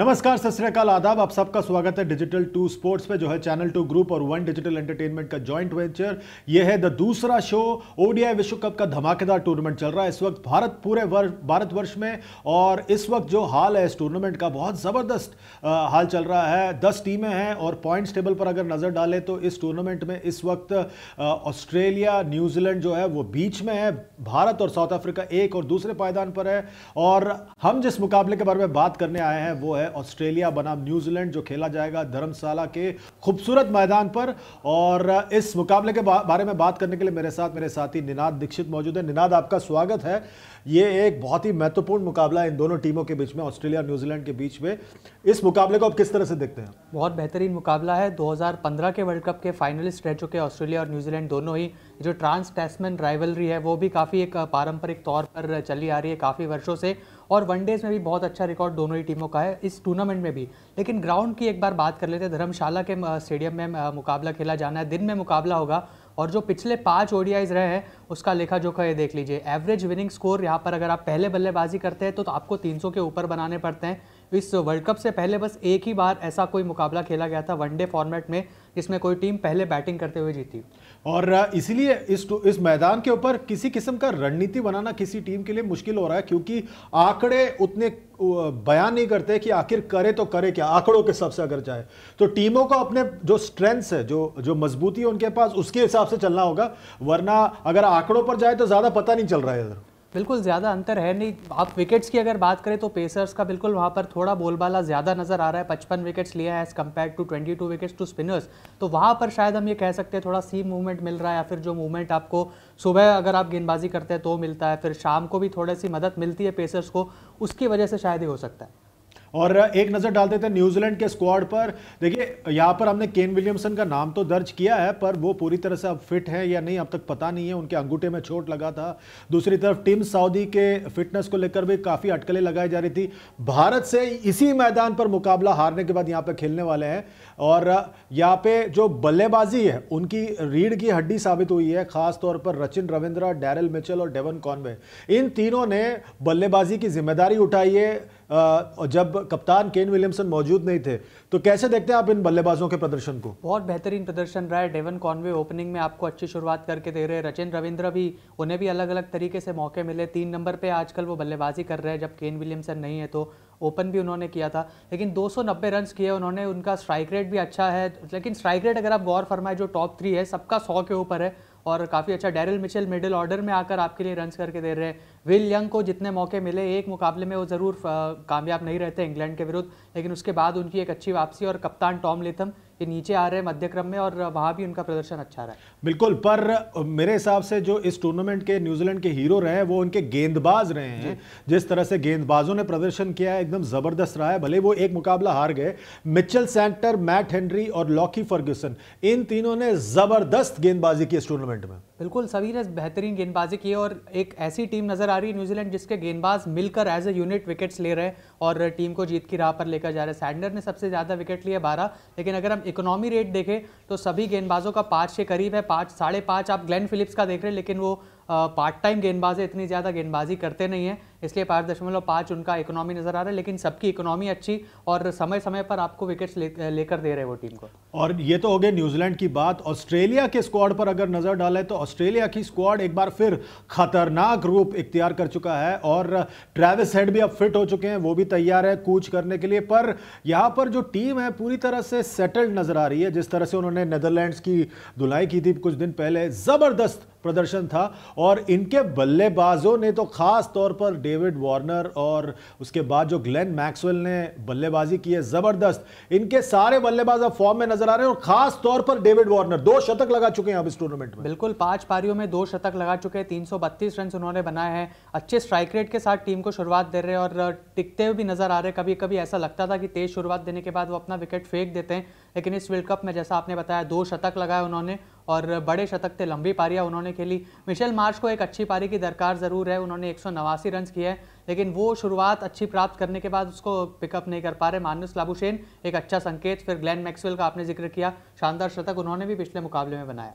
नमस्कार, सत श्री अकाल, आदाब। आप सबका स्वागत है डिजिटल 2 स्पोर्ट्स पे, जो है चैनल 2 ग्रुप और वन डिजिटल एंटरटेनमेंट का जॉइंट वेंचर। यह है द दूसरा शो। ओडीआई विश्व कप का धमाकेदार टूर्नामेंट चल रहा है इस वक्त पूरे भारतवर्ष में। और इस वक्त जो हाल है इस टूर्नामेंट का, बहुत ज़बरदस्त हाल चल रहा है। 10 टीमें हैं और पॉइंट्स टेबल पर अगर नज़र डालें तो इस टूर्नामेंट में इस वक्त ऑस्ट्रेलिया, न्यूजीलैंड जो है वो बीच में है। भारत और साउथ अफ्रीका एक और दूसरे पायदान पर है। और हम जिस मुकाबले के बारे में बात करने आए हैं वो है ऑस्ट्रेलिया बनाम न्यूजीलैंड, जो खेला जाएगा धर्मशाला के खूबसूरत मैदान पर। और इस मुकाबले के बारे में बात करने के लिए मेरे साथ मेरे साथी निनाद दीक्षित मौजूद है। निनाद, आपका स्वागत है। ये एक बहुत ही महत्वपूर्ण मुकाबला है इन दोनों टीमों के बीच में, ऑस्ट्रेलिया और न्यूजीलैंड के बीच में। इस मुकाबले को आप किस तरह से देखते हैं? बहुत बेहतरीन मुकाबला है। 2015 के वर्ल्ड कप के फाइनलिस्ट रह चुके ऑस्ट्रेलिया और न्यूजीलैंड दोनों ही। जो ट्रांस टैस्मैन राइवलरी है वो भी काफ़ी एक पारंपरिक तौर पर चली आ रही है काफ़ी वर्षों से, और वनडेज में भी बहुत अच्छा रिकॉर्ड दोनों ही टीमों का है, इस टूर्नामेंट में भी। लेकिन ग्राउंड की एक बार बात कर लेते हैं। धर्मशाला के स्टेडियम में मुकाबला खेला जाना है, दिन में मुकाबला होगा। और जो पिछले 5 ओडीआईज रहे हैं उसका लेखा जोखा ये देख लीजिए। एवरेज विनिंग स्कोर यहाँ पर अगर आप पहले बल्लेबाजी करते हैं तो आपको 300 के ऊपर बनाने पड़ते हैं। इस वर्ल्ड कप से पहले बस एक ही बार ऐसा कोई मुकाबला खेला गया था वनडे फॉर्मेट में जिसमें कोई टीम पहले बैटिंग करते हुए जीती। और इसीलिए इस मैदान के ऊपर किसी किस्म का रणनीति बनाना किसी टीम के लिए मुश्किल हो रहा है, क्योंकि आंकड़े उतने बयान नहीं करते कि आखिर करे तो करे क्या। आंकड़ों के हिसाब से अगर जाए तो टीमों को अपने जो स्ट्रेंथ्स है, जो मजबूती है उनके पास, उसके हिसाब से चलना होगा। वरना अगर आंकड़ों पर जाए तो ज्यादा पता नहीं चल रहा है इधर। बिल्कुल ज़्यादा अंतर है नहीं। आप विकेट्स की अगर बात करें तो पेसर्स का बिल्कुल वहाँ पर थोड़ा बोलबाला ज़्यादा नज़र आ रहा है। 55 विकेट्स लिया है as compared to 22 wickets to spinners. तो वहाँ पर शायद हम ये कह सकते हैं थोड़ा सीम मूवमेंट मिल रहा है, या फिर जो मूवमेंट आपको सुबह अगर आप गेंदबाजी करते हैं तो मिलता है, फिर शाम को भी थोड़ी सी मदद मिलती है पेसर्स को, उसकी वजह से शायद ये हो सकता है। और एक नजर डालते थे न्यूजीलैंड के स्क्वाड पर। देखिए, यहां पर हमने केन विलियमसन का नाम तो दर्ज किया है, पर वो पूरी तरह से अब फिट है या नहीं अब तक पता नहीं है। उनके अंगूठे में चोट लगा था। दूसरी तरफ टिम साउदी के फिटनेस को लेकर भी काफी अटकलें लगाई जा रही थी। भारत से इसी मैदान पर मुकाबला हारने के बाद यहां पर खेलने वाले हैं। और यहाँ पे जो बल्लेबाजी है उनकी रीढ़ की हड्डी साबित हुई है, खासतौर पर रचिन रविंद्रा, डैरिल मिचेल और डेवन कॉनवे। इन तीनों ने बल्लेबाजी की जिम्मेदारी उठाई है जब कप्तान केन विलियमसन मौजूद नहीं थे। तो कैसे देखते हैं आप इन बल्लेबाजों के प्रदर्शन को? बहुत बेहतरीन प्रदर्शन रहा है। डेवन कॉनवे ओपनिंग में आपको अच्छी शुरुआत करके दे रहे हैं। रचिन रविंद्र भी, उन्हें भी अलग अलग तरीके से मौके मिले। 3 नंबर पे आजकल वो बल्लेबाजी कर रहे हैं जब केन विलियमसन नहीं है, तो ओपन भी उन्होंने किया था। लेकिन 290 रन किए उन्होंने। उनका स्ट्राइक रेट भी अच्छा है, लेकिन स्ट्राइक रेट अगर आप गौर फरमाए जो टॉप 3 है सबका 100 के ऊपर है, और काफ़ी अच्छा। डैरिल मिचेल मिडिल ऑर्डर में आकर आपके लिए रन्स करके दे रहे हैं। विल यंग को जितने मौके मिले, एक मुकाबले में वो ज़रूर कामयाब नहीं रहते इंग्लैंड के विरुद्ध, लेकिन उसके बाद उनकी एक अच्छी वापसी। और कप्तान टॉम लिथम ये नीचे आ रहे हैं मध्य क्रम में, और वहाँ भी उनका प्रदर्शन अच्छा रहा है। बिल्कुल, पर मेरे हिसाब से जो इस टूर्नामेंट के न्यूजीलैंड के हीरो रहे हैं वो उनके गेंदबाज रहे हैं। जिस तरह से गेंदबाजों ने प्रदर्शन किया है एकदम जबरदस्त रहा है। भले वो एक मुकाबला हार गए, मिचेल सैंटर, मैट हेनरी और लॉकी फर्ग्यूसन, इन तीनों ने जबरदस्त गेंदबाजी की इस टूर्नामेंट में। बिल्कुल, सभी ने बेहतरीन गेंदबाजी की, और एक ऐसी टीम नजर आ रही है न्यूजीलैंड जिसके गेंदबाज मिलकर एज ए यूनिट विकेट्स ले रहे हैं और टीम को जीत की राह पर लेकर जा रहे हैं। सैंडर ने सबसे ज्यादा विकेट लिए 12, लेकिन अगर हम इकोनॉमी रेट देखें तो सभी गेंदबाजों का 5 के करीब है। 5, 5.5 आप ग्लेन फिलिप्स का देख रहे हैं, लेकिन वो पार्ट टाइम गेंदबाज है, इतनी ज़्यादा गेंदबाजी करते नहीं है, इसलिए 5.5 उनका इकोनॉमी नज़र आ रहा है। लेकिन सबकी इकोनॉमी अच्छी, और समय समय पर आपको विकेट्स लेकर दे रहे हैं वो टीम को। और ये तो हो गए न्यूजीलैंड की बात। ऑस्ट्रेलिया के स्क्वाड पर अगर नजर डालें तो ऑस्ट्रेलिया की स्क्वाड एक बार फिर खतरनाक रूप इख्तियार कर चुका है, और ट्रेविस हेड भी अब फिट हो चुके हैं, वो भी तैयार है कूच करने के लिए। पर यहाँ पर जो टीम है पूरी तरह से सेटल्ड नजर आ रही है। जिस तरह से उन्होंने नेदरलैंड्स की धुलाई की थी कुछ दिन पहले, जबरदस्त प्रदर्शन था। और इनके बल्लेबाजों ने तो खास तौर पर डेविड वार्नर और उसके बाद जो ग्लेन मैक्सवेल ने बल्लेबाजी की है, जबरदस्त। इनके सारे बल्लेबाज अब फॉर्म में नजर आ रहे हैं, और खास तौर पर डेविड वार्नर 2 शतक लगा चुके हैं अब इस टूर्नामेंट में। बिल्कुल, 5 पारियों में 2 शतक लगा चुके हैं। 332 रन उन्होंने बनाए हैं। अच्छे स्ट्राइक रेट के साथ टीम को शुरुआत दे रहे हैं और टिकते हुए भी नजर आ रहे हैं। कभी कभी ऐसा लगता था कि तेज शुरुआत देने के बाद वो अपना विकेट फेंक देते हैं, लेकिन इस वर्ल्ड कप में जैसा आपने बताया 2 शतक लगाए उन्होंने, और बड़े शतक थे, लंबी पारियां उन्होंने खेली। मिशेल मार्श को एक अच्छी पारी की दरकार ज़रूर है, उन्होंने 189 रन किए हैं, लेकिन वो शुरुआत अच्छी प्राप्त करने के बाद उसको पिकअप नहीं कर पा रहे। मार्नस लाबुशेन एक अच्छा संकेत। फिर ग्लेन मैक्सवेल का आपने जिक्र किया, शानदार शतक उन्होंने भी पिछले मुकाबले में बनाया।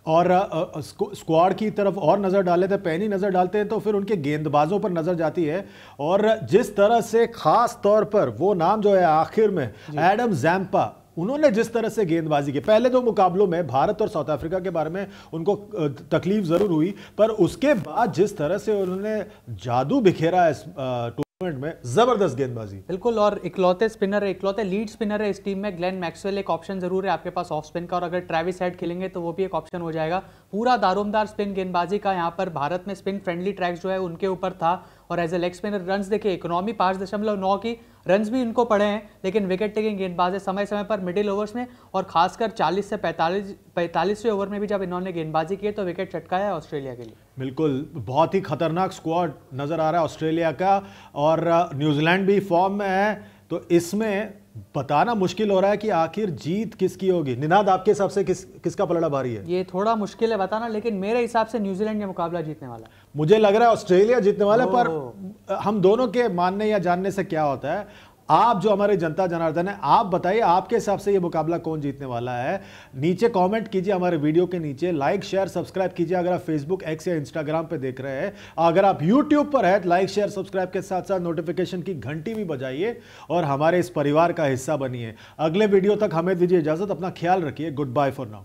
और स्क्वाड की तरफ और नज़र डाले थे, पैनी नज़र डालते हैं तो फिर उनके गेंदबाजों पर नज़र जाती है। और जिस तरह से खास तौर पर वो नाम जो है आखिर में एडम ज़ैम्पा, उन्होंने जिस तरह से गेंदबाजी की, पहले दो मुकाबलों में भारत और साउथ अफ्रीका के बारे में उनको तकलीफ ज़रूर हुई, पर उसके बाद जिस तरह से उन्होंने जादू बिखेरा इस टूर्नामेंट में, जबरदस्त गेंदबाजी। बिल्कुल, और इकलौते स्पिनर है, इकलौते लीड स्पिनर है इस टीम में। ग्लेन मैक्सवेल एक ऑप्शन जरूर है आपके पास ऑफ स्पिन का, और अगर ट्रेविस हेड खेलेंगे तो वो भी एक ऑप्शन हो जाएगा। पूरा दारोमदार स्पिन गेंदबाजी का यहाँ पर भारत में स्पिन फ्रेंडली ट्रैक्स जो है उनके ऊपर था। और as a leg spinner runs देखिए, इकोनॉमी 5.9 की, रन्स भी इनको पड़े हैं, लेकिन विकेट टेकिंग गेंदबाज है समय समय पर मिडिल ओवर्स में, और खासकर 40 से 45वें ओवर में भी जब इन्होंने गेंदबाजी की तो विकेट चटकाया है ऑस्ट्रेलिया के लिए। बिल्कुल, बहुत ही खतरनाक स्क्वाड नजर आ रहा है ऑस्ट्रेलिया का, और न्यूजीलैंड भी फॉर्म में है, तो इसमें बताना मुश्किल हो रहा है कि आखिर जीत किसकी होगी। निनाद, आपके हिसाब से किसका पलड़ा भारी है? ये थोड़ा मुश्किल है बताना, लेकिन मेरे हिसाब से न्यूजीलैंड ये मुकाबला जीतने वाला है। मुझे लग रहा है ऑस्ट्रेलिया जीतने वाला है, पर हम दोनों के मानने या जानने से क्या होता है। आप जो हमारे जनता जनार्दन है, आप बताइए आपके हिसाब से ये मुकाबला कौन जीतने वाला है। नीचे कमेंट कीजिए, हमारे वीडियो के नीचे लाइक शेयर सब्सक्राइब कीजिए अगर आप फेसबुक, एक्स या इंस्टाग्राम पे देख रहे हैं। अगर आप यूट्यूब पर है तो लाइक शेयर सब्सक्राइब के साथ साथ नोटिफिकेशन की घंटी भी बजाइए और हमारे इस परिवार का हिस्सा बनिए। अगले वीडियो तक हमें दीजिए इजाजत, अपना ख्याल रखिए। Goodbye for now.